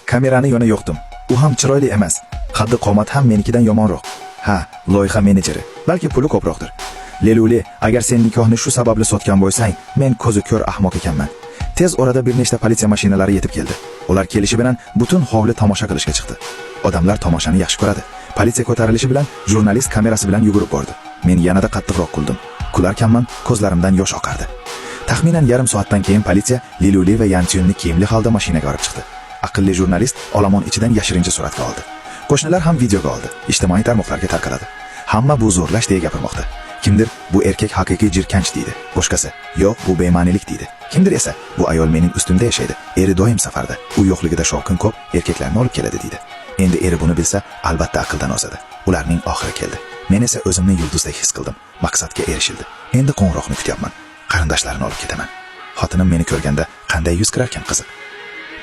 Kamerani yana yoqdim. U ham chiroyli emas. Qaddi qomat ham menikidan yomonroq. Ha, loyiha menejeri. Balki puli ko'proqdir. Leluli, agar sen nikohni shu sababli sotgan bo'lsang, men ko'zi ko'r ahmoq ekanman. Tez orada bir nechta politsiya mashinalari yetib keldi. Ular kelishi bilan butun hovli tomosha qilishga chiqdi. Odamlar tomoshani yaxshi ko'radi. Politsiya ko'tarilishi bilan jurnalist kamerasi bilan yugurib bordi. Men yanada qattiqroq kuldim. Kularkanman, ko'zlarimdan yosh oqardi. Taxminan yarim soatdan keyin politsiya Leluli va Yantyunni kiyimli holda mashinaga olib chiqdi. Aqlli jurnalist olomon ichidan yashirincha suratga oldi. Qo'shnilar ham videoga oldi. Ijtimoiy tarmoqlarga tarqaladi. Hamma bu zo'rlash deya gapirmoqda. Kimdir bu erkak haqiqiy jirkanch deydi. Boshqasi, yo'q, bu be'ma'nilik deydi. Kimdir esa, bu ayol mening ustimda yashaydi. Eri doim safarda. U yo'qligida shovqin ko'p, erkaklarni olib keladi deydi. Endi eri buni bilsa, albatta aqldan ozadi. Ularning oxiri keldi. Men esa o'zimni yulduzdek his qildim. Maqsadga erishildi. Endi qo'ng'iroqni kutyapman. Qarindoshlarini olib ketaman. Xotinim meni ko'rganda qanday yuz kirarkan qiziq.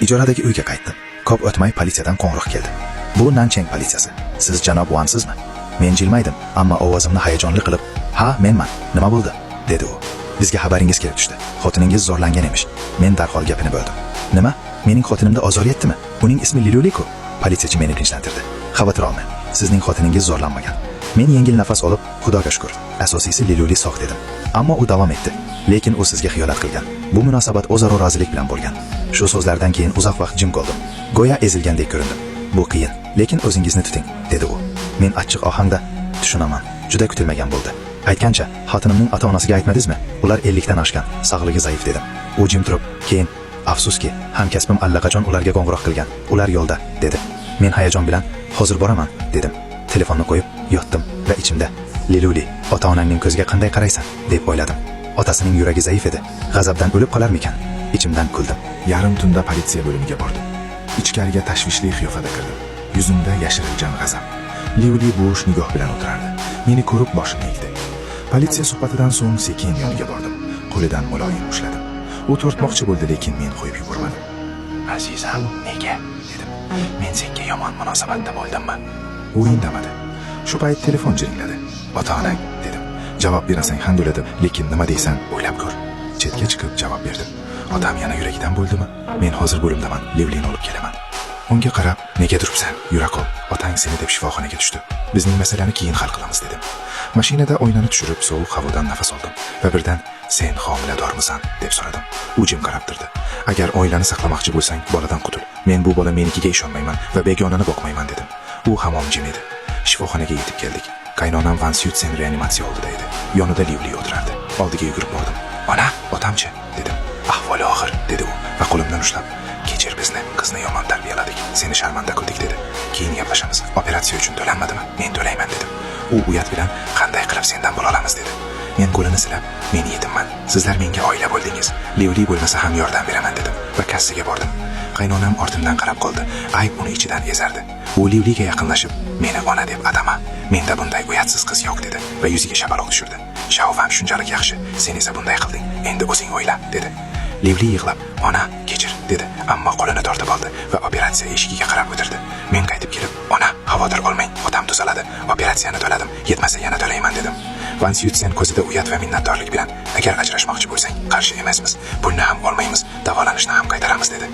Ijoradagi uyga qaytdim. Ko'p o'tmay politsiyadan qo'ng'iroq keldi. Bu Nancheng politsiyasi. Siz janob Wansizmi? Men jilmaydim, ammo ovozimni hayajonli qilib, "Ha, menman. Nima bo'ldi?" dedi u. "Bizga xabaringiz kelib tushdi. Xotiningiz zo'rlangan emish." Men darhol gapini bo'ldim. "Nima? Mening xotinimda ozor yetdimi? Uning ismi Leluli-ku." Politsiyachi meni tinchlantirdi. "Xavotir olmang. Sizning xotiningiz zo'rlanmagan." Men yengil nafas olib, "Xudoga shukr. Asosiysi Leluli sog' dedim." Ammo u davom etdi. "Lekin u sizga xiyonat qilgan. Bu munosabat o'zaro rozilik bilan bo'lgan." Shu so'zlardan keyin uzoq vaqt jim qoldim. Go'yo ezilgandek ko'rindim. "Bu qiyin, lekin o'zingizni tuting", dedi u. Men achchiq ohangda, "Tushunaman. Juda kutilmagan bo'ldi. Aytgancha, xotinimning ota-onasiga aytmadingizmi? Ular 50 dan oshgan, sog'ligi zaif", dedim. U jim turib, keyin, "Afsuski, hamkasbim allaqachon ularga qo'ng'iroq qilgan. Ular yo'lda", dedi. Men hayajon bilan, "Hozir boraman", dedim. Telefonni qo'yib, yotdim va ichimda, "Leluli, ota-onangning ko'ziga qanday qaraysan?" deb o'yladim. Otasining yuragi zaif edi. G'azabdan o'lib qolarmikan? Ichimdan kuldim. Yarim tunda politsiya bo'limiga bordim. Ichkariga tashvishli qiyofada kirdim. Yuzimda yashiringan g'azab. Leluli bo'sh nigoh bilan o'tirardi. Meni ko'rib boshini egdi. Politsiya suhbatidan so'ng sekin yoniga bordim. Qo'lidan muloyim ushladim. U tortmoqchi bo'ldi, lekin men qo'yib yubormadim. "Azizam, nega?" dedim. "Men senga yomon munosabatda bo'ldimmi?" U indamadi. Shu payt telefon jiringladi. "Ota-onang", dedim. "Javob berasang ham bo'ladi, lekin nima deysan, o'ylab ko'r." Chetga chiqib javob berdim. "Otam yana yuragidan bo'ldimi? Men hozir bo'limdaman, Levlini olib kelaman." Unga qarab, "Nega turibsan? Yura qol. Otang seni deb shifoxonaga tushdi. Bizning masalani keyin hal qilamiz", dedim. Mashinada oynani tushirib, sovuq havodan nafas oldim va birdan, "Sen homiladormisan?" deb so'radim. U jim qarab turdi. "Agar oilani saqlamoqchi bo'lsang, boladan qutul. Men bu bola menikiga ishonmayman va begonani boqmayman", dedim. U hamon jim edi. Shifoxonaga yetib keldik. Qaynonam Van Syutsen reanimatsiya oldida edi. Yonida Livli o'tirardi. Oldiga yugurib bordim. "Ona, otamchi?" dedim. "Ahvoli og'ir", dedi u va qo'limdan ushlab, "Kechir bizni, qizni yomon tarbiyaladik, seni sharmanda qildik", dedi. "Keyin gaplashamiz. Operatsiya uchun to'lanmadimi? Men to'layman", dedim. U uyat bilan, "Qanday qilib sendan bo'la olamiz", dedi. Men qo'lini silab, "Men yetimman. Sizlar menga oila bo'ldingiz. Livli bo'lmasa ham yordam beraman", dedim va kassaga bordim. Qaynonam ortimdan qarab qoldi. Ayb uni ichidan ezardi. U Livliga yaqinlashib, "Meni ona deb atama. Menda bunday uyatsiz qiz yo'q", dedi va yuziga shapaloq tushirdi. "Shavovam shunchalik yaxshi, sen esa bunday qilding. Endi o'zing o'yla", dedi. Livli yig'lab, "Ona, kechir", dedi, ammo qo'lini tortib oldi va operatsiya eshigiga qarab o'tirdi. Men qaytib kelib, "Ona, xavotir olmang, otam tuzaladi. Operatsiyani to'ladim, yetmasa yana to'layman", dedim. Van Syutsen ko'zida uyat va minnatdorlik bilan, "Agar ajrashmoqchi bo'lsang, qarshi emasmiz. Pulni ham olmaymiz, davolanishni ham qaytaramiz", dedi.